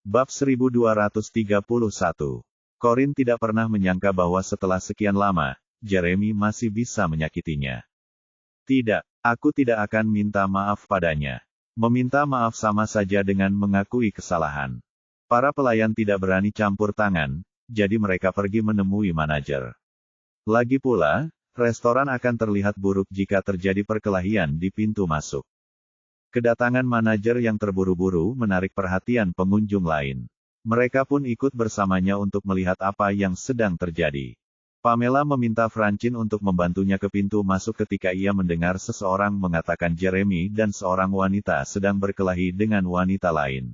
Bab 1231. Corinne tidak pernah menyangka bahwa setelah sekian lama, Jeremy masih bisa menyakitinya. Tidak, aku tidak akan minta maaf padanya. Meminta maaf sama saja dengan mengakui kesalahan. Para pelayan tidak berani campur tangan, jadi mereka pergi menemui manajer. Lagi pula, restoran akan terlihat buruk jika terjadi perkelahian di pintu masuk. Kedatangan manajer yang terburu-buru menarik perhatian pengunjung lain. Mereka pun ikut bersamanya untuk melihat apa yang sedang terjadi. Pamela meminta Francine untuk membantunya ke pintu masuk ketika ia mendengar seseorang mengatakan Jeremy dan seorang wanita sedang berkelahi dengan wanita lain.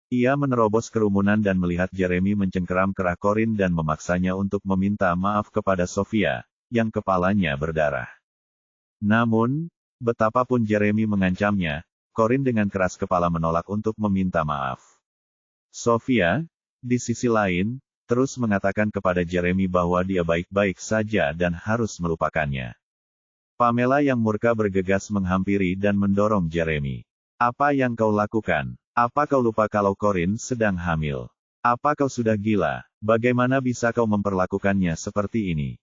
Ia menerobos kerumunan dan melihat Jeremy mencengkeram kerah Corinne dan memaksanya untuk meminta maaf kepada Sofia, yang kepalanya berdarah. Namun, betapapun Jeremy mengancamnya, Corinne dengan keras kepala menolak untuk meminta maaf. Sofia, di sisi lain, terus mengatakan kepada Jeremy bahwa dia baik-baik saja dan harus melupakannya. Pamela yang murka bergegas menghampiri dan mendorong Jeremy. Apa yang kau lakukan? Apa kau lupa kalau Corinne sedang hamil? Apa kau sudah gila? Bagaimana bisa kau memperlakukannya seperti ini?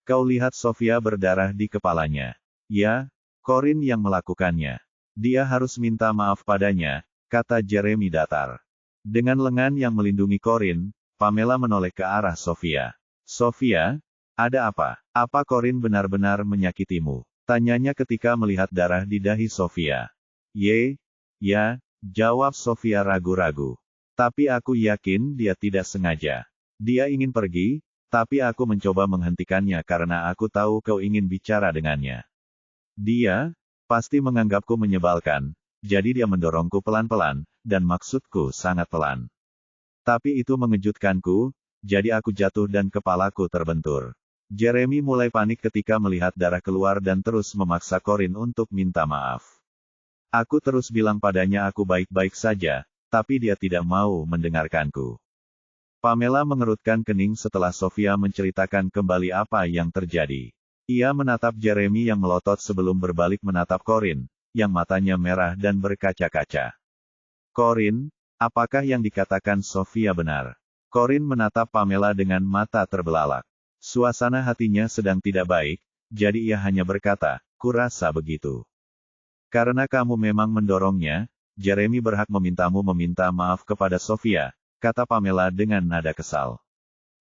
Kau lihat Sofia berdarah di kepalanya. Ya, Corinne yang melakukannya. Dia harus minta maaf padanya, kata Jeremy datar. Dengan lengan yang melindungi Corinne, Pamela menoleh ke arah Sofia. Sofia, ada apa? Apa Corinne benar-benar menyakitimu? Tanyanya ketika melihat darah di dahi Sofia. Ya, jawab Sofia ragu-ragu. Tapi aku yakin dia tidak sengaja. Dia ingin pergi, tapi aku mencoba menghentikannya karena aku tahu kau ingin bicara dengannya. Dia pasti menganggapku menyebalkan, jadi dia mendorongku pelan-pelan, dan maksudku sangat pelan. Tapi itu mengejutkanku, jadi aku jatuh dan kepalaku terbentur. Jeremy mulai panik ketika melihat darah keluar dan terus memaksa Corinne untuk minta maaf. Aku terus bilang padanya aku baik-baik saja, tapi dia tidak mau mendengarkanku. Pamela mengerutkan kening setelah Sofia menceritakan kembali apa yang terjadi. Ia menatap Jeremy yang melotot sebelum berbalik menatap Corinne, yang matanya merah dan berkaca-kaca. Corinne, apakah yang dikatakan Sofia benar? Corinne menatap Pamela dengan mata terbelalak. Suasana hatinya sedang tidak baik, jadi ia hanya berkata, kurasa begitu. Karena kamu memang mendorongnya, Jeremy berhak memintamu meminta maaf kepada Sofia, kata Pamela dengan nada kesal.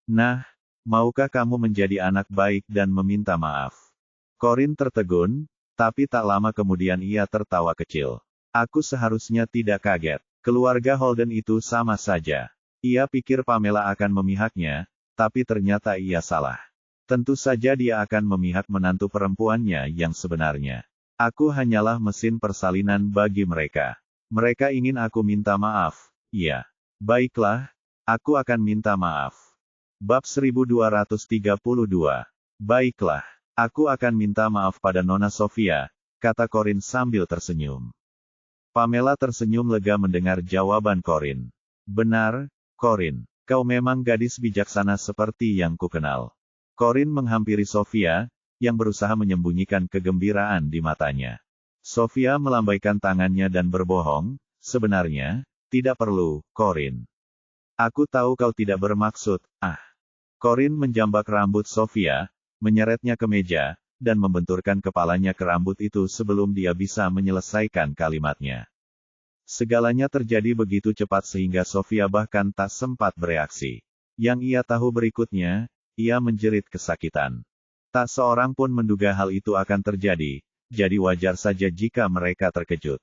Nah, maukah kamu menjadi anak baik dan meminta maaf? Corinne tertegun, tapi tak lama kemudian ia tertawa kecil. Aku seharusnya tidak kaget. Keluarga Holden itu sama saja. Ia pikir Pamela akan memihaknya, tapi ternyata ia salah. Tentu saja dia akan memihak menantu perempuannya yang sebenarnya. Aku hanyalah mesin persalinan bagi mereka. Mereka ingin aku minta maaf. Iya. Baiklah, aku akan minta maaf. Bab 1232. Baiklah, aku akan minta maaf pada Nona Sofia, kata Corinne sambil tersenyum. Pamela tersenyum lega mendengar jawaban Corinne. Benar, Corinne, kau memang gadis bijaksana seperti yang kukenal. Corinne menghampiri Sofia, yang berusaha menyembunyikan kegembiraan di matanya. Sofia melambaikan tangannya dan berbohong, sebenarnya, tidak perlu, Corinne. Aku tahu kau tidak bermaksud, Corinne menjambak rambut Sofia, menyeretnya ke meja, dan membenturkan kepalanya ke rambut itu sebelum dia bisa menyelesaikan kalimatnya. Segalanya terjadi begitu cepat sehingga Sofia bahkan tak sempat bereaksi. Yang ia tahu berikutnya, ia menjerit kesakitan. Tak seorang pun menduga hal itu akan terjadi, jadi wajar saja jika mereka terkejut.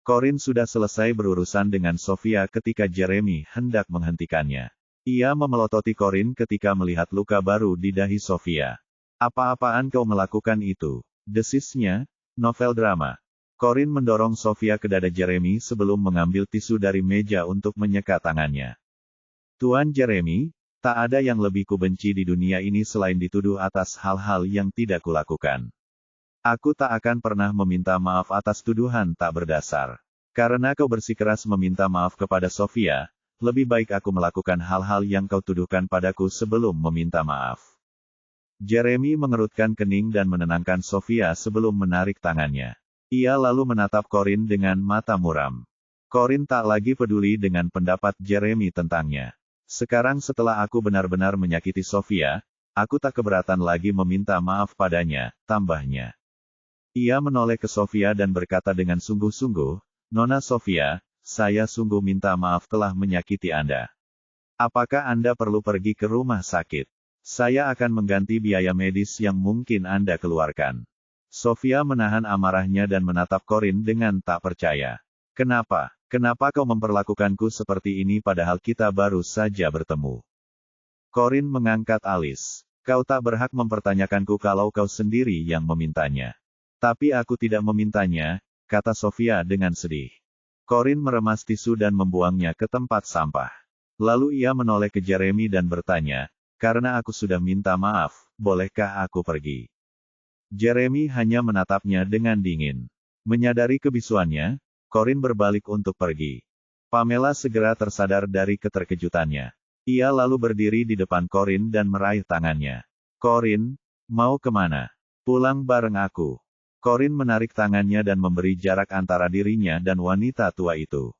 Corinne sudah selesai berurusan dengan Sofia ketika Jeremy hendak menghentikannya. Ia memelototi Corinne ketika melihat luka baru di dahi Sofia. Apa-apaan kau melakukan itu? Desisnya, novel drama. Corinne mendorong Sofia ke dada Jeremy sebelum mengambil tisu dari meja untuk menyeka tangannya. Tuan Jeremy, tak ada yang lebih kubenci di dunia ini selain dituduh atas hal-hal yang tidak kulakukan. Aku tak akan pernah meminta maaf atas tuduhan tak berdasar. Karena kau bersikeras meminta maaf kepada Sofia, lebih baik aku melakukan hal-hal yang kau tuduhkan padaku sebelum meminta maaf. Jeremy mengerutkan kening dan menenangkan Sofia sebelum menarik tangannya. Ia lalu menatap Corinne dengan mata muram. Corinne tak lagi peduli dengan pendapat Jeremy tentangnya. Sekarang setelah aku benar-benar menyakiti Sofia, aku tak keberatan lagi meminta maaf padanya, tambahnya. Ia menoleh ke Sofia dan berkata dengan sungguh-sungguh, Nona Sofia, saya sungguh minta maaf telah menyakiti Anda. Apakah Anda perlu pergi ke rumah sakit? Saya akan mengganti biaya medis yang mungkin Anda keluarkan. Sofia menahan amarahnya dan menatap Corinne dengan tak percaya. Kenapa? Kenapa kau memperlakukanku seperti ini padahal kita baru saja bertemu? Corinne mengangkat alis. Kau tak berhak mempertanyakanku kalau kau sendiri yang memintanya. Tapi aku tidak memintanya, kata Sofia dengan sedih. Corinne meremas tisu dan membuangnya ke tempat sampah. Lalu ia menoleh ke Jeremy dan bertanya, karena aku sudah minta maaf, bolehkah aku pergi? Jeremy hanya menatapnya dengan dingin. Menyadari kebisuannya, Corinne berbalik untuk pergi. Pamela segera tersadar dari keterkejutannya. Ia lalu berdiri di depan Corinne dan meraih tangannya. Corinne, mau kemana? Pulang bareng aku. Corinne menarik tangannya dan memberi jarak antara dirinya dan wanita tua itu.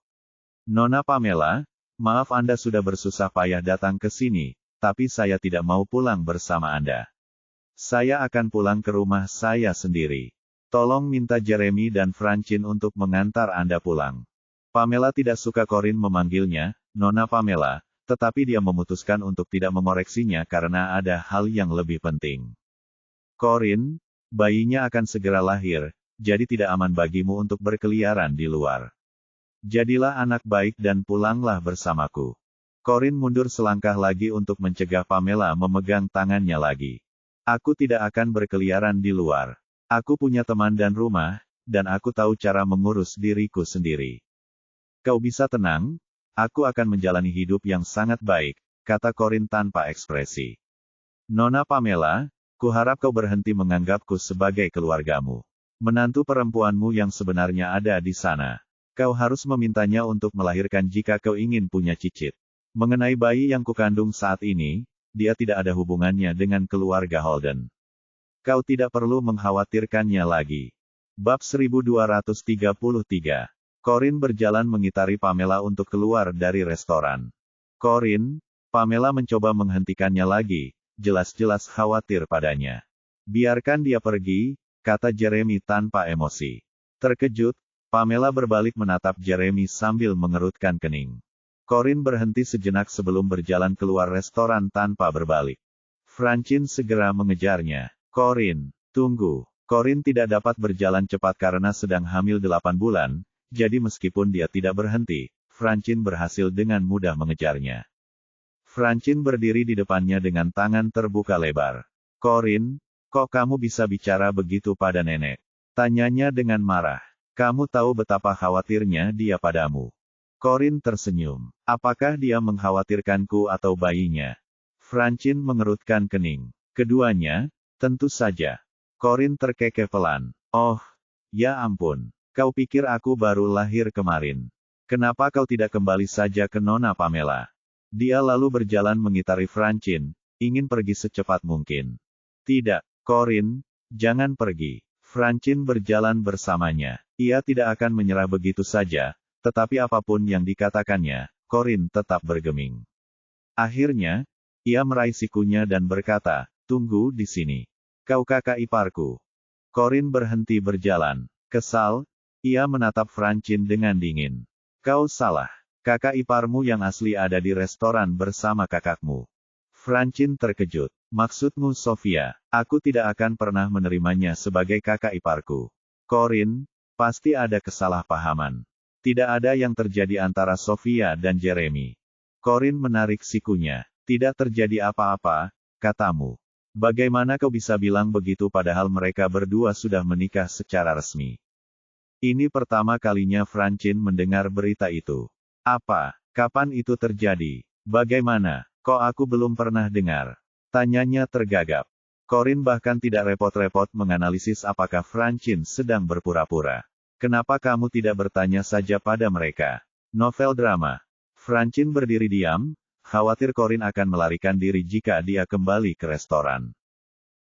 Nona Pamela, maaf Anda sudah bersusah payah datang ke sini, tapi saya tidak mau pulang bersama Anda. Saya akan pulang ke rumah saya sendiri. Tolong minta Jeremy dan Francine untuk mengantar Anda pulang. Pamela tidak suka Corinne memanggilnya, Nona Pamela, tetapi dia memutuskan untuk tidak mengoreksinya karena ada hal yang lebih penting. Corinne, bayinya akan segera lahir, jadi tidak aman bagimu untuk berkeliaran di luar. Jadilah anak baik dan pulanglah bersamaku. Corinne mundur selangkah lagi untuk mencegah Pamela memegang tangannya lagi. Aku tidak akan berkeliaran di luar. Aku punya teman dan rumah, dan aku tahu cara mengurus diriku sendiri. Kau bisa tenang, aku akan menjalani hidup yang sangat baik, kata Corinne tanpa ekspresi. Nona Pamela, kuharap kau berhenti menganggapku sebagai keluargamu. Menantu perempuanmu yang sebenarnya ada di sana. Kau harus memintanya untuk melahirkan jika kau ingin punya cicit. Mengenai bayi yang kukandung saat ini, dia tidak ada hubungannya dengan keluarga Holden. Kau tidak perlu mengkhawatirkannya lagi. Bab 1233. Corinne berjalan mengitari Pamela untuk keluar dari restoran. Corinne, Pamela mencoba menghentikannya lagi, jelas-jelas khawatir padanya. Biarkan dia pergi, kata Jeremy tanpa emosi. Terkejut, Pamela berbalik menatap Jeremy sambil mengerutkan kening. Corinne berhenti sejenak sebelum berjalan keluar restoran tanpa berbalik. Francine segera mengejarnya. Corinne, tunggu. Corinne tidak dapat berjalan cepat karena sedang hamil 8 bulan, jadi meskipun dia tidak berhenti, Francine berhasil dengan mudah mengejarnya. Francine berdiri di depannya dengan tangan terbuka lebar. Corinne, kok kamu bisa bicara begitu pada nenek? Tanyanya dengan marah. Kamu tahu betapa khawatirnya dia padamu. Corinne tersenyum. Apakah dia mengkhawatirkanku atau bayinya? Francine mengerutkan kening. Keduanya, tentu saja. Corinne terkekeh pelan. Oh, ya ampun. Kau pikir aku baru lahir kemarin. Kenapa kau tidak kembali saja ke Nona Pamela? Dia lalu berjalan mengitari Francine, ingin pergi secepat mungkin. Tidak, Corinne, jangan pergi. Francine berjalan bersamanya. Ia tidak akan menyerah begitu saja, tetapi apapun yang dikatakannya, Corinne tetap bergeming. Akhirnya, ia meraih sikunya dan berkata, tunggu di sini. Kau kakak iparku. Corinne berhenti berjalan. Kesal, ia menatap Francine dengan dingin. Kau salah. Kakak iparmu yang asli ada di restoran bersama kakakmu. Francine terkejut. Maksudmu Sofia, aku tidak akan pernah menerimanya sebagai kakak iparku. Corinne, pasti ada kesalahpahaman. Tidak ada yang terjadi antara Sofia dan Jeremy. Corinne menarik sikunya. Tidak terjadi apa-apa, katamu. Bagaimana kau bisa bilang begitu padahal mereka berdua sudah menikah secara resmi? Ini pertama kalinya Francine mendengar berita itu. Apa? Kapan itu terjadi? Bagaimana? Kok aku belum pernah dengar? Tanyanya tergagap. Corinne bahkan tidak repot-repot menganalisis apakah Francine sedang berpura-pura. Kenapa kamu tidak bertanya saja pada mereka? Novel drama. Francine berdiri diam, khawatir Corinne akan melarikan diri jika dia kembali ke restoran.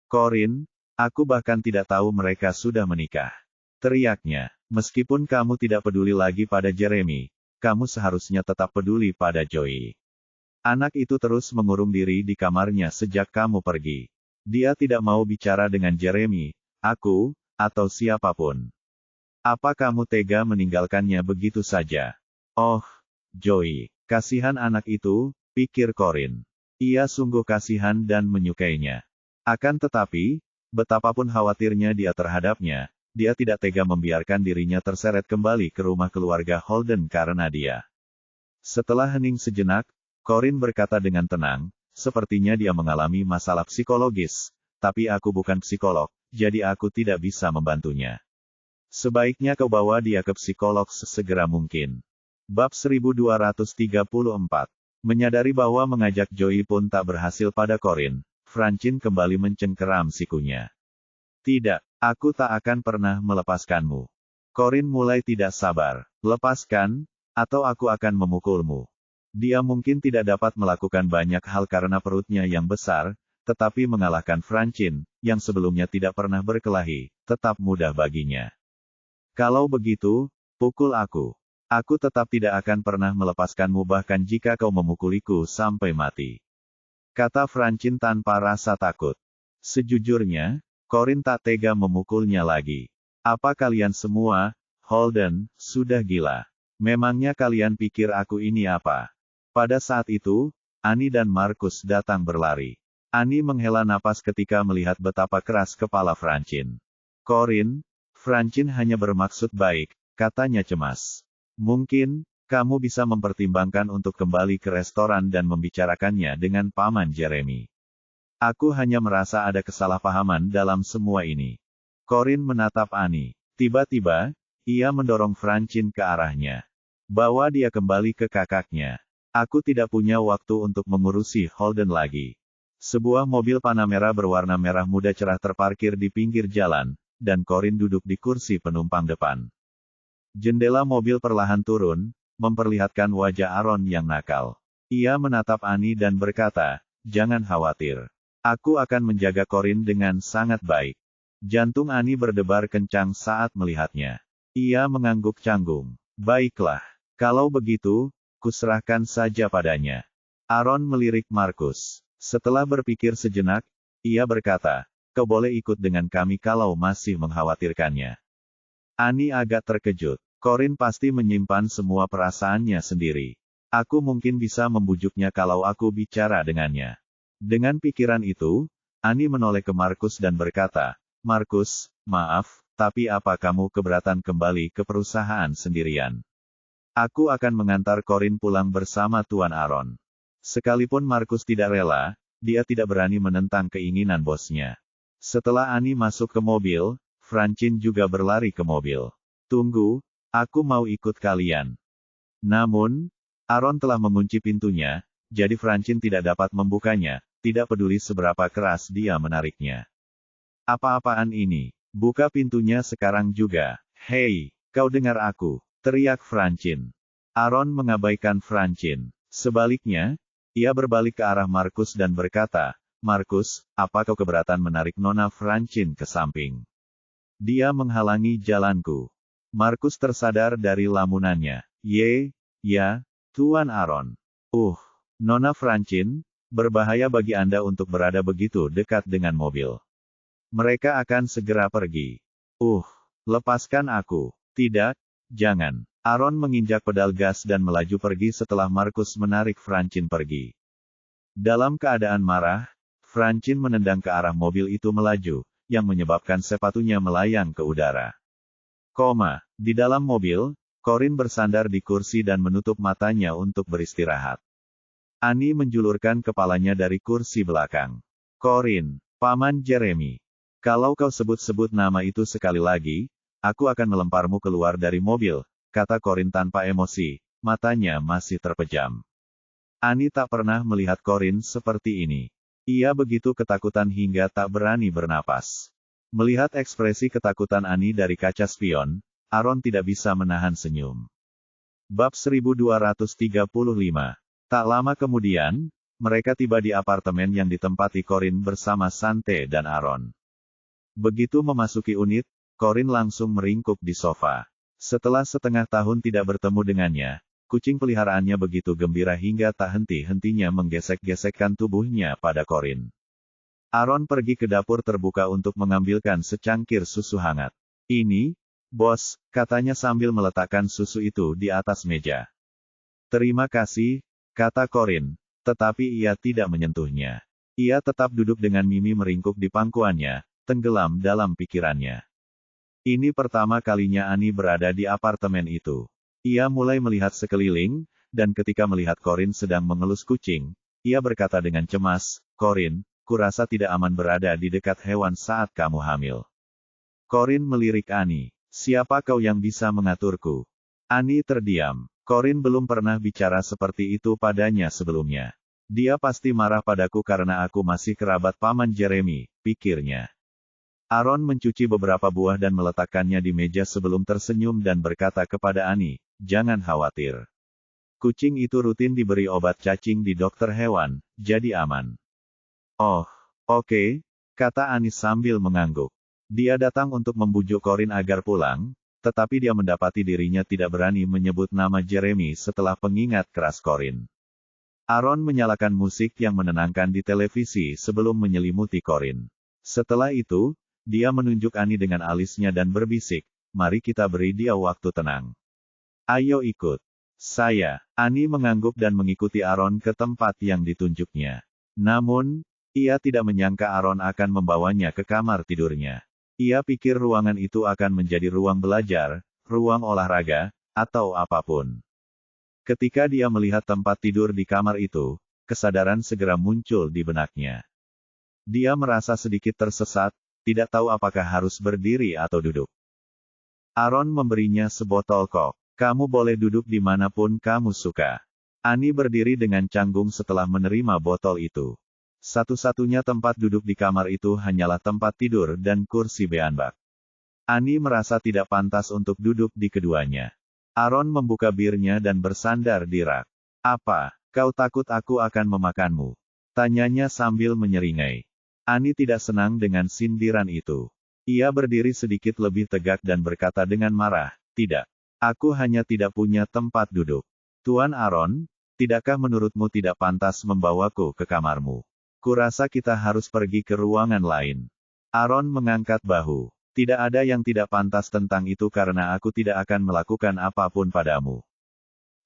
Corinne, aku bahkan tidak tahu mereka sudah menikah. Teriaknya, meskipun kamu tidak peduli lagi pada Jeremy, kamu seharusnya tetap peduli pada Joey. Anak itu terus mengurung diri di kamarnya sejak kamu pergi. Dia tidak mau bicara dengan Jeremy, aku, atau siapapun. Apa kamu tega meninggalkannya begitu saja? Oh, Joey, kasihan anak itu, pikir Corin. Ia sungguh kasihan dan menyukainya. Akan tetapi, betapapun khawatirnya dia terhadapnya, dia tidak tega membiarkan dirinya terseret kembali ke rumah keluarga Holden karena dia. Setelah hening sejenak, Corin berkata dengan tenang, sepertinya dia mengalami masalah psikologis, tapi aku bukan psikolog, jadi aku tidak bisa membantunya. Sebaiknya kau bawa dia ke psikolog sesegera mungkin. Bab 1234. Menyadari bahwa mengajak Joey pun tak berhasil pada Corin, Francine kembali mencengkeram sikunya. Tidak, aku tak akan pernah melepaskanmu. Corin mulai tidak sabar. Lepaskan, atau aku akan memukulmu. Dia mungkin tidak dapat melakukan banyak hal karena perutnya yang besar, tetapi mengalahkan Francine, yang sebelumnya tidak pernah berkelahi, tetap mudah baginya. Kalau begitu, pukul aku. Aku tetap tidak akan pernah melepaskanmu bahkan jika kau memukuliku sampai mati. Kata Francine tanpa rasa takut. Sejujurnya, Corin tak tega memukulnya lagi. Apa kalian semua, Holden, sudah gila? Memangnya kalian pikir aku ini apa? Pada saat itu, Annie dan Markus datang berlari. Annie menghela napas ketika melihat betapa keras kepala Francine. Corin, Francine hanya bermaksud baik, katanya cemas. Mungkin, kamu bisa mempertimbangkan untuk kembali ke restoran dan membicarakannya dengan Paman Jeremy. Aku hanya merasa ada kesalahpahaman dalam semua ini. Corin menatap Annie. Tiba-tiba, ia mendorong Francine ke arahnya. Bawa dia kembali ke kakaknya. Aku tidak punya waktu untuk mengurusi Holden lagi. Sebuah mobil Panamera berwarna merah muda cerah terparkir di pinggir jalan, dan Corin duduk di kursi penumpang depan. Jendela mobil perlahan turun, memperlihatkan wajah Aaron yang nakal. Ia menatap Annie dan berkata, jangan khawatir. Aku akan menjaga Corin dengan sangat baik. Jantung Annie berdebar kencang saat melihatnya. Ia mengangguk canggung. Baiklah, kalau begitu, kuserahkan saja padanya. Aaron melirik Markus. Setelah berpikir sejenak, ia berkata, kau boleh ikut dengan kami kalau masih mengkhawatirkannya. Annie agak terkejut. Corin pasti menyimpan semua perasaannya sendiri. Aku mungkin bisa membujuknya kalau aku bicara dengannya. Dengan pikiran itu, Annie menoleh ke Markus dan berkata, Markus, maaf, tapi apa kamu keberatan kembali ke perusahaan sendirian? Aku akan mengantar Corin pulang bersama Tuan Aaron. Sekalipun Markus tidak rela, dia tidak berani menentang keinginan bosnya. Setelah Annie masuk ke mobil, Francine juga berlari ke mobil. Tunggu, aku mau ikut kalian. Namun, Aaron telah mengunci pintunya, jadi Francine tidak dapat membukanya, tidak peduli seberapa keras dia menariknya. Apa-apaan ini? Buka pintunya sekarang juga. Hei, kau dengar aku, teriak Francine. Aaron mengabaikan Francine. Sebaliknya, ia berbalik ke arah Markus dan berkata, Markus, apa kau keberatan menarik Nona Francine ke samping? Dia menghalangi jalanku. Markus tersadar dari lamunannya. Ya, Tuan Aaron. Nona Francine, berbahaya bagi Anda untuk berada begitu dekat dengan mobil. Mereka akan segera pergi. Lepaskan aku. Tidak, jangan. Aaron menginjak pedal gas dan melaju pergi setelah Markus menarik Francine pergi. Dalam keadaan marah, Francine menendang ke arah mobil itu melaju, yang menyebabkan sepatunya melayang ke udara. Di dalam mobil, Corin bersandar di kursi dan menutup matanya untuk beristirahat. Annie menjulurkan kepalanya dari kursi belakang. Corin, Paman Jeremy. Kalau kau sebut-sebut nama itu sekali lagi, aku akan melemparmu keluar dari mobil, kata Corin tanpa emosi, matanya masih terpejam. Annie tak pernah melihat Corin seperti ini. Ia begitu ketakutan hingga tak berani bernapas. Melihat ekspresi ketakutan Annie dari kaca spion, Aaron tidak bisa menahan senyum. Bab 1235. Tak lama kemudian, mereka tiba di apartemen yang ditempati Corin bersama Sante dan Aaron. Begitu memasuki unit, Corin langsung meringkuk di sofa. Setelah setengah tahun tidak bertemu dengannya, kucing peliharaannya begitu gembira hingga tak henti-hentinya menggesek-gesekkan tubuhnya pada Corin. Aaron pergi ke dapur terbuka untuk mengambilkan secangkir susu hangat. "Ini, bos," katanya sambil meletakkan susu itu di atas meja. "Terima kasih," kata Corin, tetapi ia tidak menyentuhnya. Ia tetap duduk dengan Mimi meringkuk di pangkuannya, tenggelam dalam pikirannya. Ini pertama kalinya Annie berada di apartemen itu. Ia mulai melihat sekeliling, dan ketika melihat Corin sedang mengelus kucing, ia berkata dengan cemas, "Corin, kurasa tidak aman berada di dekat hewan saat kamu hamil." Corin melirik Annie. "Siapa kau yang bisa mengaturku?" Annie terdiam. Corin belum pernah bicara seperti itu padanya sebelumnya. Dia pasti marah padaku karena aku masih kerabat paman Jeremy, pikirnya. Aaron mencuci beberapa buah dan meletakkannya di meja sebelum tersenyum dan berkata kepada Annie, "Jangan khawatir. Kucing itu rutin diberi obat cacing di dokter hewan, jadi aman." "Oh, oke," kata Annie sambil mengangguk. Dia datang untuk membujuk Corin agar pulang, tetapi dia mendapati dirinya tidak berani menyebut nama Jeremy setelah pengingat keras Corin. Aaron menyalakan musik yang menenangkan di televisi sebelum menyelimuti Corin. Setelah itu, dia menunjuk Annie dengan alisnya dan berbisik, "Mari kita beri dia waktu tenang. Ayo ikut saya." Annie mengangguk dan mengikuti Aaron ke tempat yang ditunjuknya. Namun, ia tidak menyangka Aaron akan membawanya ke kamar tidurnya. Ia pikir ruangan itu akan menjadi ruang belajar, ruang olahraga, atau apapun. Ketika dia melihat tempat tidur di kamar itu, kesadaran segera muncul di benaknya. Dia merasa sedikit tersesat, tidak tahu apakah harus berdiri atau duduk. Aaron memberinya sebotol kok. "Kamu boleh duduk dimanapun kamu suka." Annie berdiri dengan canggung setelah menerima botol itu. Satu-satunya tempat duduk di kamar itu hanyalah tempat tidur dan kursi beanbak. Annie merasa tidak pantas untuk duduk di keduanya. Aaron membuka birnya dan bersandar di rak. "Apa, kau takut aku akan memakanmu?" tanyanya sambil menyeringai. Annie tidak senang dengan sindiran itu. Ia berdiri sedikit lebih tegak dan berkata dengan marah, "Tidak. Aku hanya tidak punya tempat duduk." "Tuan Aaron, tidakkah menurutmu tidak pantas membawaku ke kamarmu? Kurasa kita harus pergi ke ruangan lain." Aaron mengangkat bahu. "Tidak ada yang tidak pantas tentang itu karena aku tidak akan melakukan apapun padamu."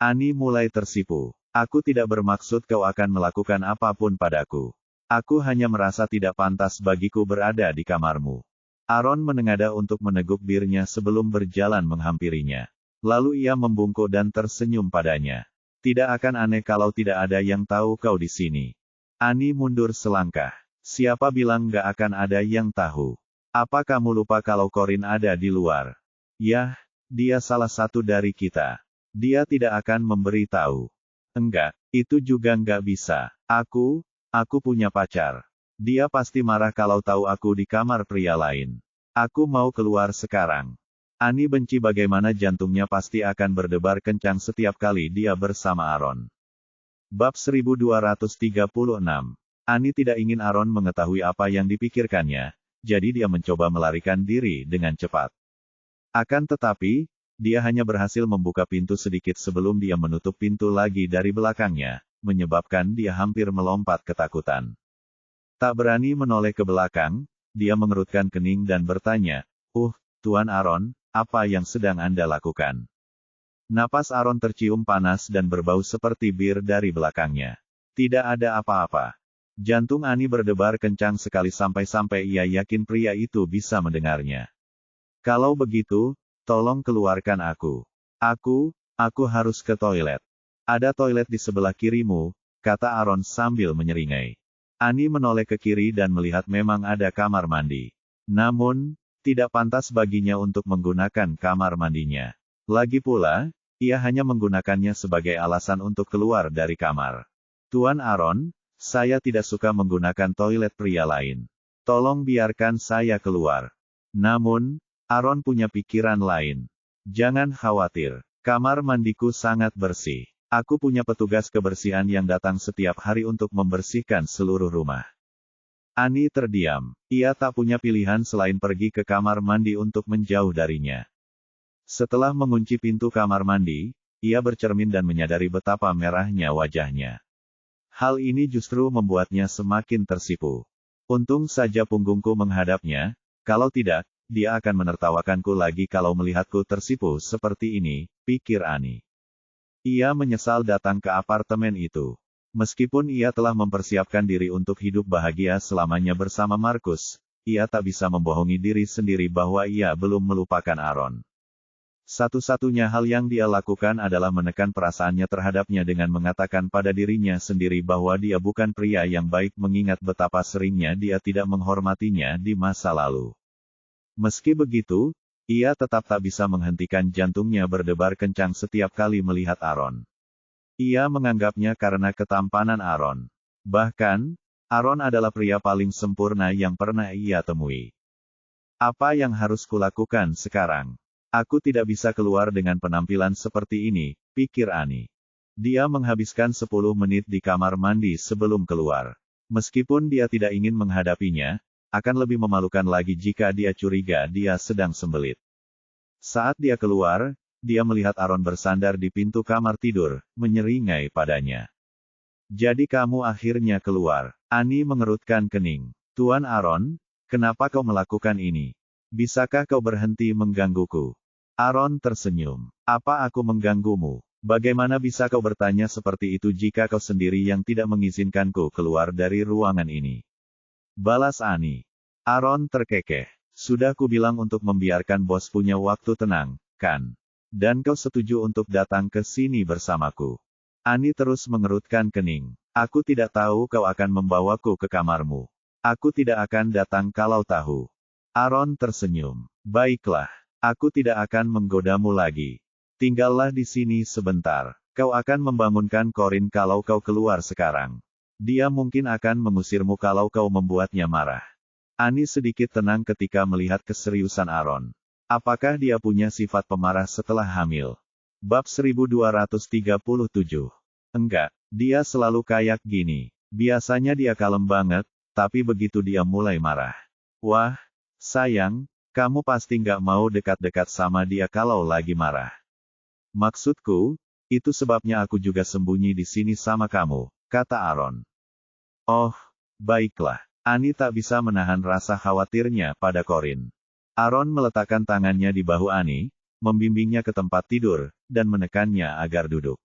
Annie mulai tersipu. "Aku tidak bermaksud kau akan melakukan apapun padaku. Aku hanya merasa tidak pantas bagiku berada di kamarmu." Aaron menengadah untuk meneguk birnya sebelum berjalan menghampirinya. Lalu ia membungkuk dan tersenyum padanya. "Tidak akan aneh kalau tidak ada yang tahu kau di sini." Annie mundur selangkah. "Siapa bilang nggak akan ada yang tahu? Apa kamu lupa kalau Corin ada di luar? Yah, dia salah satu dari kita. Dia tidak akan memberi tahu." "Enggak, itu juga nggak bisa. Aku punya pacar. Dia pasti marah kalau tahu aku di kamar pria lain. Aku mau keluar sekarang." Annie benci bagaimana jantungnya pasti akan berdebar kencang setiap kali dia bersama Aaron. Bab 1236. Annie tidak ingin Aaron mengetahui apa yang dipikirkannya, jadi dia mencoba melarikan diri dengan cepat. Akan tetapi, dia hanya berhasil membuka pintu sedikit sebelum dia menutup pintu lagi dari belakangnya, menyebabkan dia hampir melompat ketakutan. Tak berani menoleh ke belakang, dia mengerutkan kening dan bertanya, Tuan Aaron, apa yang sedang Anda lakukan?" Napas Aaron tercium panas dan berbau seperti bir dari belakangnya. "Tidak ada apa-apa." Jantung Annie berdebar kencang sekali sampai-sampai ia yakin pria itu bisa mendengarnya. "Kalau begitu, tolong keluarkan aku. Aku harus ke toilet." "Ada toilet di sebelah kirimu," kata Aaron sambil menyeringai. Annie menoleh ke kiri dan melihat memang ada kamar mandi. Namun, tidak pantas baginya untuk menggunakan kamar mandinya. Lagi pula, ia hanya menggunakannya sebagai alasan untuk keluar dari kamar. "Tuan Aaron, saya tidak suka menggunakan toilet pria lain. Tolong biarkan saya keluar." Namun, Aaron punya pikiran lain. "Jangan khawatir. Kamar mandiku sangat bersih. Aku punya petugas kebersihan yang datang setiap hari untuk membersihkan seluruh rumah." Annie terdiam. Ia tak punya pilihan selain pergi ke kamar mandi untuk menjauh darinya. Setelah mengunci pintu kamar mandi, ia bercermin dan menyadari betapa merahnya wajahnya. Hal ini justru membuatnya semakin tersipu. Untung saja punggungku menghadapnya, kalau tidak, dia akan menertawakanku lagi kalau melihatku tersipu seperti ini, pikir Annie. Ia menyesal datang ke apartemen itu. Meskipun ia telah mempersiapkan diri untuk hidup bahagia selamanya bersama Markus, ia tak bisa membohongi diri sendiri bahwa ia belum melupakan Aaron. Satu-satunya hal yang dia lakukan adalah menekan perasaannya terhadapnya dengan mengatakan pada dirinya sendiri bahwa dia bukan pria yang baik mengingat betapa seringnya dia tidak menghormatinya di masa lalu. Meski begitu, ia tetap tak bisa menghentikan jantungnya berdebar kencang setiap kali melihat Aaron. Ia menganggapnya karena ketampanan Aaron. Bahkan, Aaron adalah pria paling sempurna yang pernah ia temui. Apa yang harus kulakukan sekarang? Aku tidak bisa keluar dengan penampilan seperti ini, pikir Annie. Dia menghabiskan 10 menit di kamar mandi sebelum keluar. Meskipun dia tidak ingin menghadapinya, akan lebih memalukan lagi jika dia curiga dia sedang sembelit. Saat dia keluar, dia melihat Aaron bersandar di pintu kamar tidur, menyeringai padanya. Jadi kamu akhirnya keluar. Annie mengerutkan kening. Tuan Aaron, kenapa kau melakukan ini? Bisakah kau berhenti menggangguku? Aaron tersenyum. Apa aku mengganggumu? Bagaimana bisa kau bertanya seperti itu jika kau sendiri yang tidak mengizinkanku keluar dari ruangan ini? Balas Annie. Aaron terkekeh. Sudah kubilang untuk membiarkan bos punya waktu tenang, kan? Dan kau setuju untuk datang ke sini bersamaku. Annie terus mengerutkan kening. Aku tidak tahu kau akan membawaku ke kamarmu. Aku tidak akan datang kalau tahu. Aaron tersenyum. Baiklah. Aku tidak akan menggodamu lagi. Tinggallah di sini sebentar. Kau akan membangunkan Corin kalau kau keluar sekarang. Dia mungkin akan mengusirmu kalau kau membuatnya marah. Annie sedikit tenang ketika melihat keseriusan Aaron. Apakah dia punya sifat pemarah setelah hamil? Bab 1237. Enggak, dia selalu kayak gini. Biasanya dia kalem banget, tapi begitu dia mulai marah. Wah, sayang, kamu pasti nggak mau dekat-dekat sama dia kalau lagi marah. Maksudku, itu sebabnya aku juga sembunyi di sini sama kamu, kata Aaron. Oh, baiklah. Annie tak bisa menahan rasa khawatirnya pada Corin. Aaron meletakkan tangannya di bahu Annie, membimbingnya ke tempat tidur, dan menekannya agar duduk.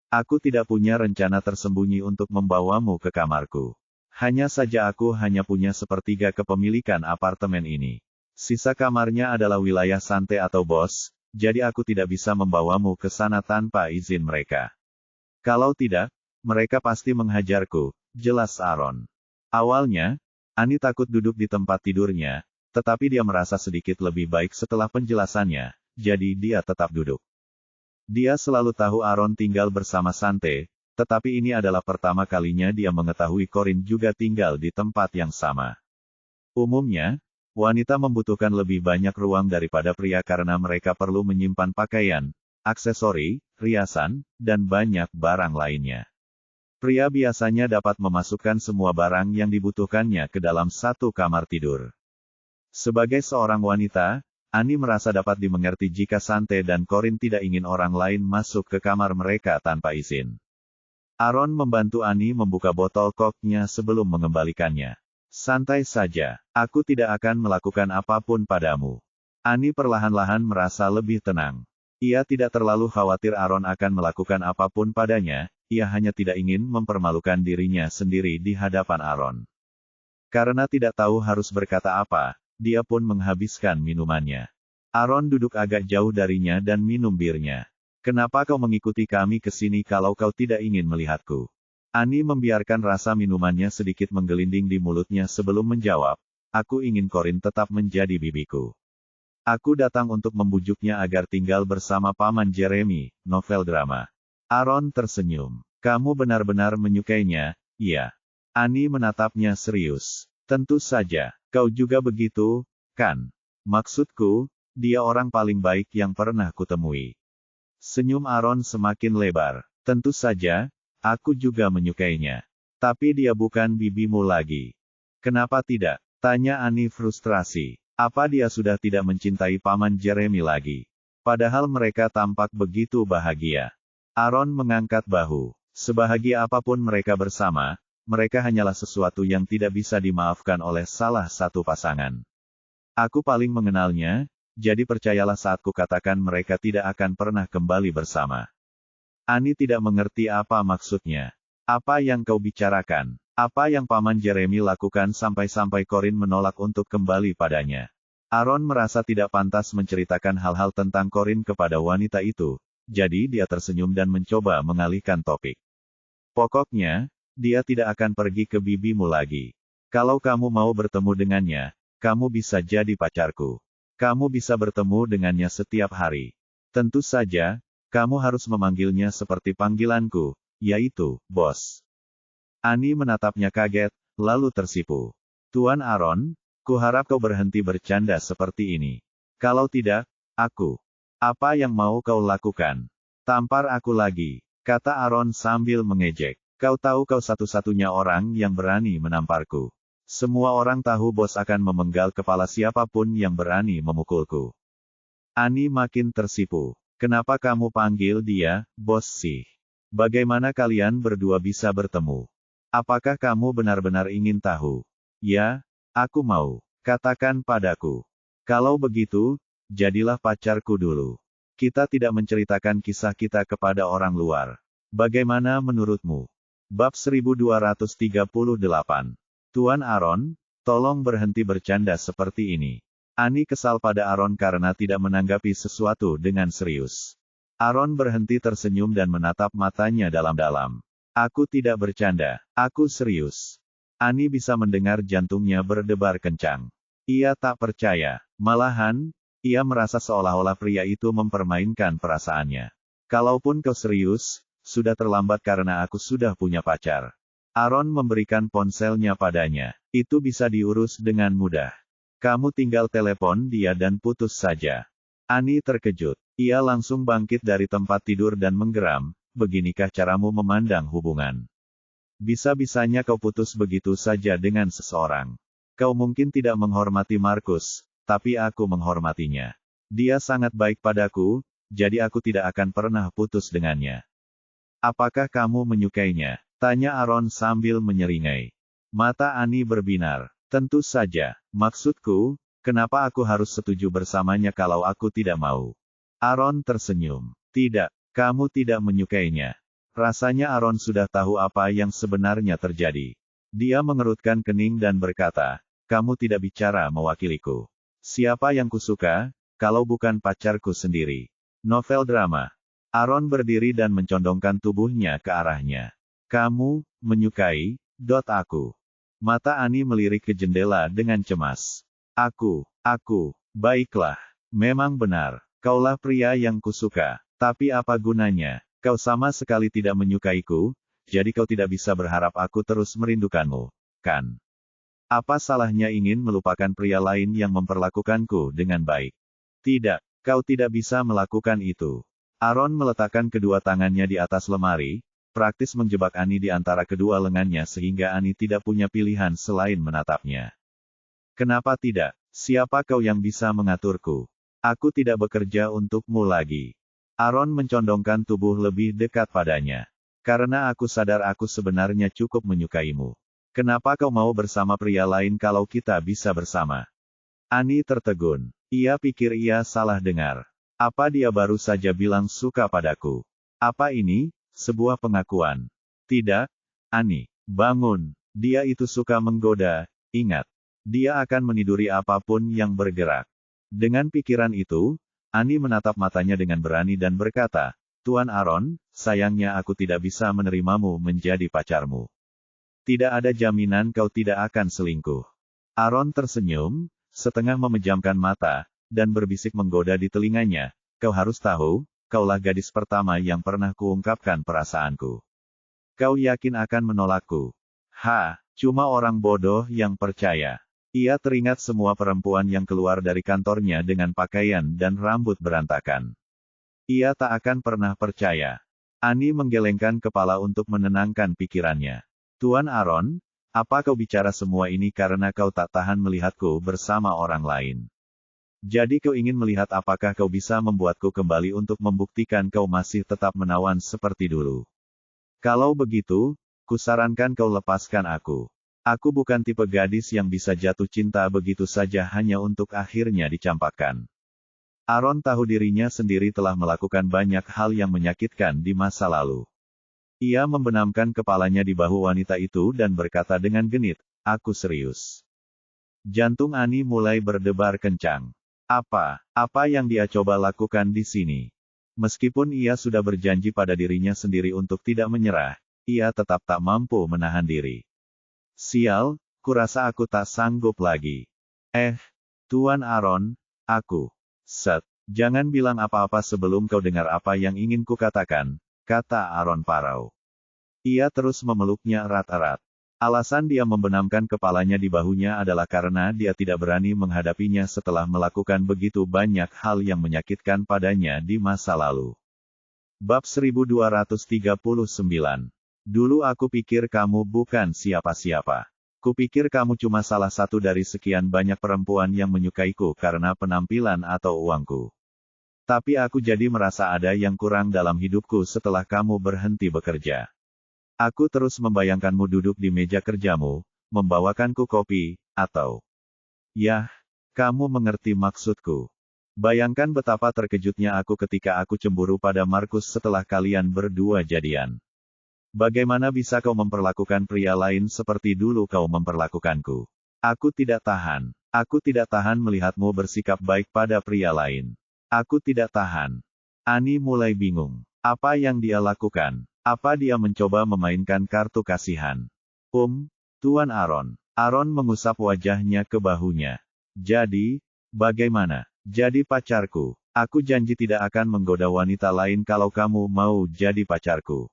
Aku tidak punya rencana tersembunyi untuk membawamu ke kamarku. Hanya saja aku hanya punya sepertiga kepemilikan apartemen ini. Sisa kamarnya adalah wilayah santai atau bos, jadi aku tidak bisa membawamu ke sana tanpa izin mereka. Kalau tidak, mereka pasti menghajarku, jelas Aaron. Awalnya, Annie takut duduk di tempat tidurnya, tetapi dia merasa sedikit lebih baik setelah penjelasannya, jadi dia tetap duduk. Dia selalu tahu Aaron tinggal bersama Sante, tetapi ini adalah pertama kalinya dia mengetahui Corin juga tinggal di tempat yang sama. Umumnya, wanita membutuhkan lebih banyak ruang daripada pria karena mereka perlu menyimpan pakaian, aksesori, riasan, dan banyak barang lainnya. Pria biasanya dapat memasukkan semua barang yang dibutuhkannya ke dalam satu kamar tidur. Sebagai seorang wanita, Annie merasa dapat dimengerti jika Sante dan Corin tidak ingin orang lain masuk ke kamar mereka tanpa izin. Aaron membantu Annie membuka botol koknya sebelum mengembalikannya. Santai saja, aku tidak akan melakukan apapun padamu. Annie perlahan-lahan merasa lebih tenang. Ia tidak terlalu khawatir Aaron akan melakukan apapun padanya, ia hanya tidak ingin mempermalukan dirinya sendiri di hadapan Aaron. Karena tidak tahu harus berkata apa, dia pun menghabiskan minumannya. Aaron duduk agak jauh darinya dan minum birnya. Kenapa kau mengikuti kami ke sini kalau kau tidak ingin melihatku? Annie membiarkan rasa minumannya sedikit menggelinding di mulutnya sebelum menjawab, aku ingin Corin tetap menjadi bibiku. Aku datang untuk membujuknya agar tinggal bersama Paman Jeremy, novel drama. Aaron tersenyum. Kamu benar-benar menyukainya, iya. Annie menatapnya serius. Tentu saja, kau juga begitu, kan? Maksudku, dia orang paling baik yang pernah kutemui. Senyum Aaron semakin lebar. Tentu saja, aku juga menyukainya. Tapi dia bukan bibimu lagi. Kenapa tidak? Tanya Annie frustrasi. Apa dia sudah tidak mencintai Paman Jeremy lagi? Padahal mereka tampak begitu bahagia. Aaron mengangkat bahu. Sebahagia apapun mereka bersama, mereka hanyalah sesuatu yang tidak bisa dimaafkan oleh salah satu pasangan. Aku paling mengenalnya, jadi percayalah saat kukatakan mereka tidak akan pernah kembali bersama. Annie tidak mengerti apa maksudnya. Apa yang kau bicarakan? Apa yang Paman Jeremy lakukan sampai-sampai Corin menolak untuk kembali padanya? Aaron merasa tidak pantas menceritakan hal-hal tentang Corin kepada wanita itu, jadi dia tersenyum dan mencoba mengalihkan topik. Pokoknya, dia tidak akan pergi ke bibimu lagi. Kalau kamu mau bertemu dengannya, kamu bisa jadi pacarku. Kamu bisa bertemu dengannya setiap hari. Tentu saja, kamu harus memanggilnya seperti panggilanku, yaitu, Bos. Annie menatapnya kaget, lalu tersipu. Tuan Aaron, kuharap kau berhenti bercanda seperti ini. Kalau tidak, aku. Apa yang mau kau lakukan? Tampar aku lagi, kata Aaron sambil mengejek. Kau tahu kau satu-satunya orang yang berani menamparku. Semua orang tahu bos akan memenggal kepala siapapun yang berani memukulku. Annie makin tersipu. Kenapa kamu panggil dia, bos sih? Bagaimana kalian berdua bisa bertemu? Apakah kamu benar-benar ingin tahu? Ya, aku mau. Katakan padaku. Kalau begitu, jadilah pacarku dulu. Kita tidak menceritakan kisah kita kepada orang luar. Bagaimana menurutmu? Bab 1238. Tuan Aaron, tolong berhenti bercanda seperti ini. Annie kesal pada Aaron karena tidak menanggapi sesuatu dengan serius. Aaron berhenti tersenyum dan menatap matanya dalam-dalam. Aku tidak bercanda, aku serius. Annie bisa mendengar jantungnya berdebar kencang. Ia tak percaya, malahan, ia merasa seolah-olah pria itu mempermainkan perasaannya. Kalaupun kau serius, sudah terlambat karena aku sudah punya pacar. Aaron memberikan ponselnya padanya. Itu bisa diurus dengan mudah. Kamu tinggal telepon dia dan putus saja. Annie terkejut. Ia langsung bangkit dari tempat tidur dan menggeram, beginikah caramu memandang hubungan? Bisa-bisanya kau putus begitu saja dengan seseorang. Kau mungkin tidak menghormati Markus, tapi aku menghormatinya. Dia sangat baik padaku, jadi aku tidak akan pernah putus dengannya. Apakah kamu menyukainya? Tanya Aaron sambil menyeringai. Mata Annie berbinar. Tentu saja. Maksudku, kenapa aku harus setuju bersamanya kalau aku tidak mau? Aaron tersenyum. Tidak, kamu tidak menyukainya. Rasanya Aaron sudah tahu apa yang sebenarnya terjadi. Dia mengerutkan kening dan berkata, kamu tidak bicara mewakiliku. Siapa yang kusuka, kalau bukan pacarku sendiri? Novel drama. Aaron berdiri dan mencondongkan tubuhnya ke arahnya. Kamu, menyukai, aku. Mata Annie melirik ke jendela dengan cemas. Aku, baiklah. Memang benar, kaulah pria yang kusuka. Tapi apa gunanya? Kau sama sekali tidak menyukaiku, jadi kau tidak bisa berharap aku terus merindukanmu, kan? Apa salahnya ingin melupakan pria lain yang memperlakukanku dengan baik? Tidak, kau tidak bisa melakukan itu. Aaron meletakkan kedua tangannya di atas lemari, praktis menjebak Annie di antara kedua lengannya sehingga Annie tidak punya pilihan selain menatapnya. Kenapa tidak? Siapa kau yang bisa mengaturku? Aku tidak bekerja untukmu lagi. Aaron mencondongkan tubuh lebih dekat padanya. Karena aku sadar aku sebenarnya cukup menyukaimu. Kenapa kau mau bersama pria lain kalau kita bisa bersama? Annie tertegun. Ia pikir ia salah dengar. Apa dia baru saja bilang suka padaku? Apa ini? Sebuah pengakuan. Tidak, Annie, bangun. Dia itu suka menggoda, ingat. Dia akan meniduri apapun yang bergerak. Dengan pikiran itu, Annie menatap matanya dengan berani dan berkata, Tuan Aaron, sayangnya aku tidak bisa menerimamu menjadi pacarmu. Tidak ada jaminan kau tidak akan selingkuh. Aaron tersenyum, setengah memejamkan mata, dan berbisik menggoda di telinganya, kau harus tahu, kaulah gadis pertama yang pernah kuungkapkan perasaanku. Kau yakin akan menolakku? Cuma orang bodoh yang percaya. Ia teringat semua perempuan yang keluar dari kantornya dengan pakaian dan rambut berantakan. Ia tak akan pernah percaya. Annie menggelengkan kepala untuk menenangkan pikirannya. Tuan Aaron, apa kau bicara semua ini karena kau tak tahan melihatku bersama orang lain? Jadi kau ingin melihat apakah kau bisa membuatku kembali untuk membuktikan kau masih tetap menawan seperti dulu. Kalau begitu, kusarankan kau lepaskan aku. Aku bukan tipe gadis yang bisa jatuh cinta begitu saja hanya untuk akhirnya dicampakkan. Aaron tahu dirinya sendiri telah melakukan banyak hal yang menyakitkan di masa lalu. Ia membenamkan kepalanya di bahu wanita itu dan berkata dengan genit, "Aku serius." Jantung Annie mulai berdebar kencang. Apa yang dia coba lakukan di sini? Meskipun ia sudah berjanji pada dirinya sendiri untuk tidak menyerah, ia tetap tak mampu menahan diri. Sial, kurasa aku tak sanggup lagi. Tuan Aaron, aku. Jangan bilang apa-apa sebelum kau dengar apa yang ingin kukatakan, kata Aaron parau. Ia terus memeluknya erat-erat. Alasan dia membenamkan kepalanya di bahunya adalah karena dia tidak berani menghadapinya setelah melakukan begitu banyak hal yang menyakitkan padanya di masa lalu. Bab 1239. Dulu aku pikir kamu bukan siapa-siapa. Kupikir kamu cuma salah satu dari sekian banyak perempuan yang menyukaiku karena penampilan atau uangku. Tapi aku jadi merasa ada yang kurang dalam hidupku setelah kamu berhenti bekerja. Aku terus membayangkanmu duduk di meja kerjamu, membawakanku kopi, atau... Yah, kamu mengerti maksudku. Bayangkan betapa terkejutnya aku ketika aku cemburu pada Markus setelah kalian berdua jadian. Bagaimana bisa kau memperlakukan pria lain seperti dulu kau memperlakukanku? Aku tidak tahan. Aku tidak tahan melihatmu bersikap baik pada pria lain. Aku tidak tahan. Annie mulai bingung. Apa yang dia lakukan? Apa dia mencoba memainkan kartu kasihan? Tuan Aaron. Aaron mengusap wajahnya ke bahunya. Jadi, bagaimana? Jadi pacarku. Aku janji tidak akan menggoda wanita lain kalau kamu mau jadi pacarku.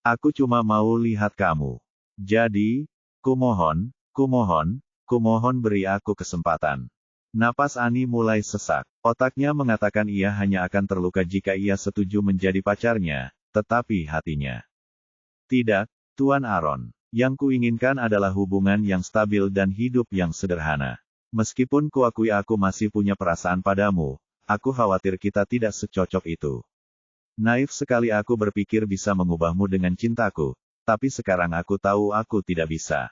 Aku cuma mau lihat kamu. Jadi, kumohon beri aku kesempatan. Napas Annie mulai sesak. Otaknya mengatakan ia hanya akan terluka jika ia setuju menjadi pacarnya, tetapi hatinya. Tidak, Tuan Aaron. Yang kuinginkan adalah hubungan yang stabil dan hidup yang sederhana. Meskipun kuakui aku masih punya perasaan padamu, aku khawatir kita tidak secocok itu. Naif sekali aku berpikir bisa mengubahmu dengan cintaku, tapi sekarang aku tahu aku tidak bisa.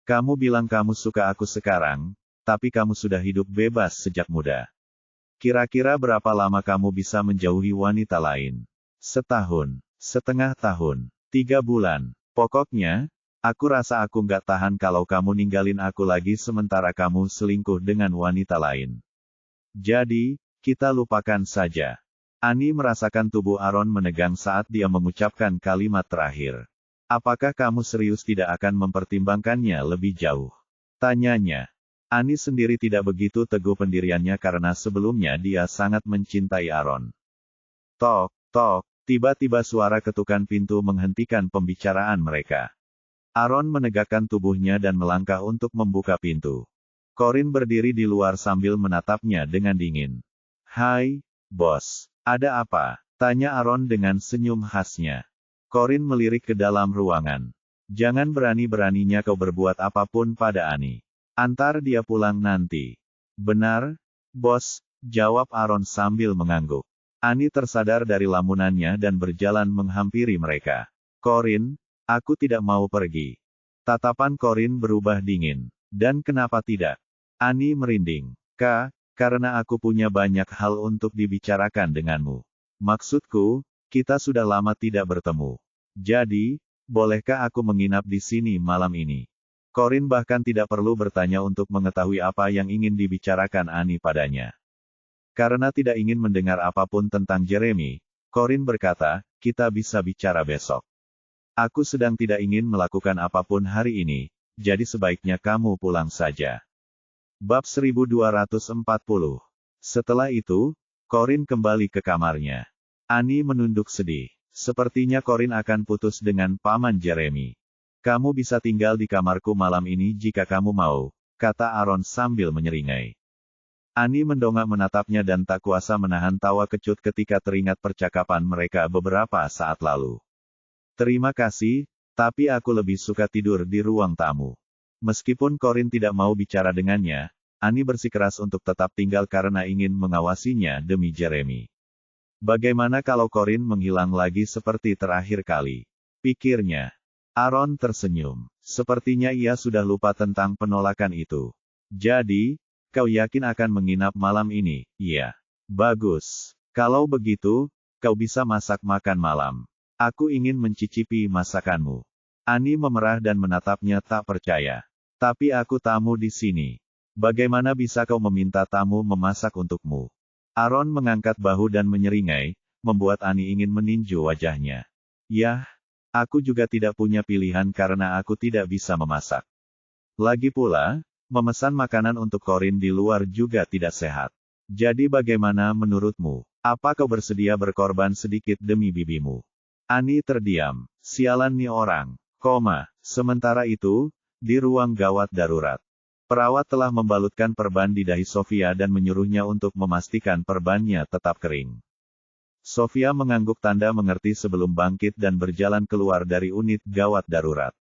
Kamu bilang kamu suka aku sekarang, tapi kamu sudah hidup bebas sejak muda. Kira-kira berapa lama kamu bisa menjauhi wanita lain? Setahun, setengah tahun, 3 bulan. Pokoknya, aku rasa aku nggak tahan kalau kamu ninggalin aku lagi sementara kamu selingkuh dengan wanita lain. Jadi, kita lupakan saja. Annie merasakan tubuh Aaron menegang saat dia mengucapkan kalimat terakhir. Apakah kamu serius tidak akan mempertimbangkannya lebih jauh? Tanyanya. Annie sendiri tidak begitu teguh pendiriannya karena sebelumnya dia sangat mencintai Aaron. Tok, tiba-tiba suara ketukan pintu menghentikan pembicaraan mereka. Aaron menegakkan tubuhnya dan melangkah untuk membuka pintu. Corinne berdiri di luar sambil menatapnya dengan dingin. Hai, bos. Ada apa? Tanya Aaron dengan senyum khasnya. Corinne melirik ke dalam ruangan. Jangan berani-beraninya kau berbuat apapun pada Annie. Antar dia pulang nanti. Benar, bos, jawab Aaron sambil mengangguk. Annie tersadar dari lamunannya dan berjalan menghampiri mereka. Corinne, aku tidak mau pergi. Tatapan Corinne berubah dingin. Dan kenapa tidak? Annie merinding. Karena aku punya banyak hal untuk dibicarakan denganmu. Maksudku, kita sudah lama tidak bertemu. Jadi, bolehkah aku menginap di sini malam ini? Corinne bahkan tidak perlu bertanya untuk mengetahui apa yang ingin dibicarakan Annie padanya. Karena tidak ingin mendengar apapun tentang Jeremy, Corinne berkata, kita bisa bicara besok. Aku sedang tidak ingin melakukan apapun hari ini, jadi sebaiknya kamu pulang saja. Bab 1240. Setelah itu, Corinne kembali ke kamarnya. Annie menunduk sedih. Sepertinya Corinne akan putus dengan Paman Jeremy. Kamu bisa tinggal di kamarku malam ini jika kamu mau, kata Aaron sambil menyeringai. Annie mendongak menatapnya dan tak kuasa menahan tawa kecut ketika teringat percakapan mereka beberapa saat lalu. Terima kasih, tapi aku lebih suka tidur di ruang tamu. Meskipun Corinne tidak mau bicara dengannya, Annie bersikeras untuk tetap tinggal karena ingin mengawasinya demi Jeremy. Bagaimana kalau Corin menghilang lagi seperti terakhir kali? Pikirnya. Aaron tersenyum. Sepertinya ia sudah lupa tentang penolakan itu. Jadi, kau yakin akan menginap malam ini? Iya. Bagus. Kalau begitu, kau bisa masak makan malam. Aku ingin mencicipi masakanmu. Annie memerah dan menatapnya tak percaya. Tapi aku tamu di sini. Bagaimana bisa kau meminta tamu memasak untukmu? Aaron mengangkat bahu dan menyeringai, membuat Annie ingin meninju wajahnya. Yah, aku juga tidak punya pilihan karena aku tidak bisa memasak. Lagi pula, memesan makanan untuk Corin di luar juga tidak sehat. Jadi bagaimana menurutmu? Apa kau bersedia berkorban sedikit demi bibimu? Annie terdiam. Sialan nih orang. Sementara itu, di ruang gawat darurat. Perawat telah membalutkan perban di dahi Sofia dan menyuruhnya untuk memastikan perbannya tetap kering. Sofia mengangguk tanda mengerti sebelum bangkit dan berjalan keluar dari unit gawat darurat.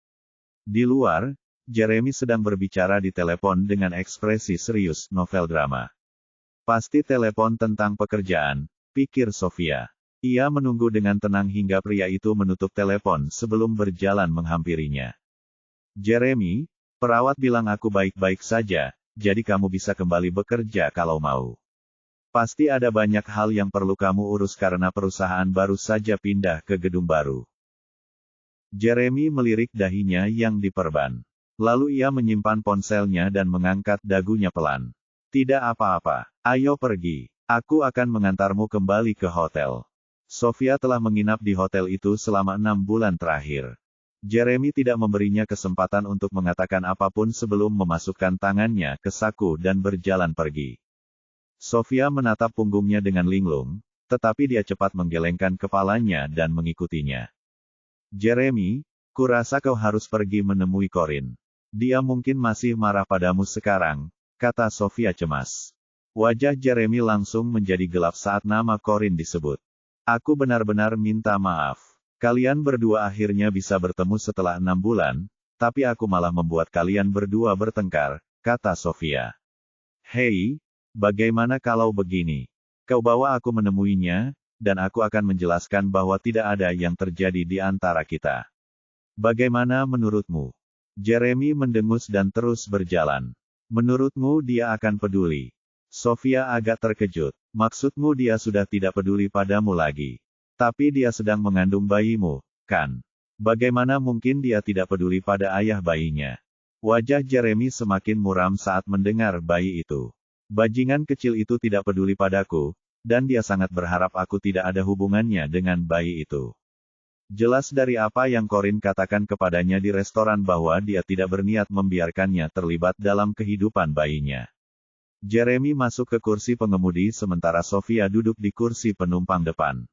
Di luar, Jeremy sedang berbicara di telepon dengan ekspresi serius novel drama. Pasti telepon tentang pekerjaan, pikir Sofia. Ia menunggu dengan tenang hingga pria itu menutup telepon sebelum berjalan menghampirinya. Jeremy, perawat bilang aku baik-baik saja, jadi kamu bisa kembali bekerja kalau mau. Pasti ada banyak hal yang perlu kamu urus karena perusahaan baru saja pindah ke gedung baru. Jeremy melirik dahinya yang diperban. Lalu ia menyimpan ponselnya dan mengangkat dagunya pelan. Tidak apa-apa, ayo pergi. Aku akan mengantarmu kembali ke hotel. Sofia telah menginap di hotel itu selama 6 bulan terakhir. Jeremy tidak memberinya kesempatan untuk mengatakan apapun sebelum memasukkan tangannya ke saku dan berjalan pergi. Sofia menatap punggungnya dengan linglung, tetapi dia cepat menggelengkan kepalanya dan mengikutinya. Jeremy, kurasa kau harus pergi menemui Corin. Dia mungkin masih marah padamu sekarang, kata Sofia cemas. Wajah Jeremy langsung menjadi gelap saat nama Corin disebut. Aku benar-benar minta maaf. Kalian berdua akhirnya bisa bertemu setelah 6 bulan, tapi aku malah membuat kalian berdua bertengkar, kata Sofia. Hei, bagaimana kalau begini? Kau bawa aku menemuinya, dan aku akan menjelaskan bahwa tidak ada yang terjadi di antara kita. Bagaimana menurutmu? Jeremy mendengus dan terus berjalan. Menurutmu dia akan peduli? Sofia agak terkejut. Maksudmu dia sudah tidak peduli padamu lagi. Tapi dia sedang mengandung bayimu, kan? Bagaimana mungkin dia tidak peduli pada ayah bayinya? Wajah Jeremy semakin muram saat mendengar bayi itu. Bajingan kecil itu tidak peduli padaku, dan dia sangat berharap aku tidak ada hubungannya dengan bayi itu. Jelas dari apa yang Corin katakan kepadanya di restoran bahwa dia tidak berniat membiarkannya terlibat dalam kehidupan bayinya. Jeremy masuk ke kursi pengemudi sementara Sofia duduk di kursi penumpang depan.